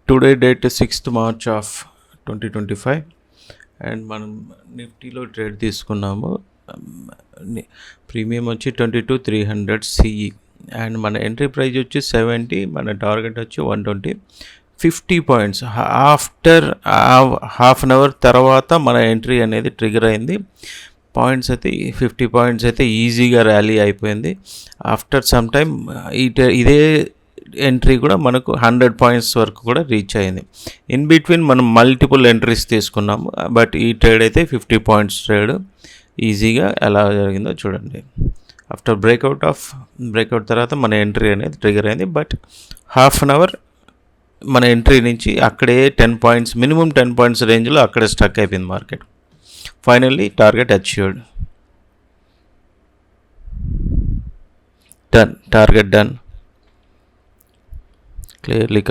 Today date 6th March 2025 and మనం నిఫ్టీలో trade తీసుకున్నాము. ప్రీమియం వచ్చి 22,300 సిఈ అండ్ మన ఎంట్రీ ప్రైస్ వచ్చి 70, మన టార్గెట్ వచ్చి 120. 50 points after half an hour తర్వాత మన ఎంట్రీ అనేది ట్రిగర్ అయింది. పాయింట్స్ అయితే 50 పాయింట్స్ అయితే ఈజీగా ర్యాలీ అయిపోయింది. ఆఫ్టర్ సమ్ టైమ్ ఇదే ఎంట్రీ కూడా మనకు 100 పాయింట్స్ వరకు కూడా రీచ్ అయింది. ఇన్ బిట్వీన్ మనం మల్టిపుల్ ఎంట్రీస్ తీసుకున్నాము, బట్ ఈ ట్రేడ్ అయితే 50 పాయింట్స్ ట్రేడ్ ఈజీగా ఎలా జరిగిందో చూడండి. ఆఫ్టర్ బ్రేక్అవుట్ తర్వాత మన ఎంట్రీ అనేది ట్రిగర్ అయింది, బట్ హాఫ్ అన్ అవర్ మన ఎంట్రీ నుంచి అక్కడే 10 పాయింట్స్ మినిమం 10 పాయింట్స్ రేంజ్లో అక్కడే స్టక్ అయిపోయింది market. Finally target achieved. Target done. Clearly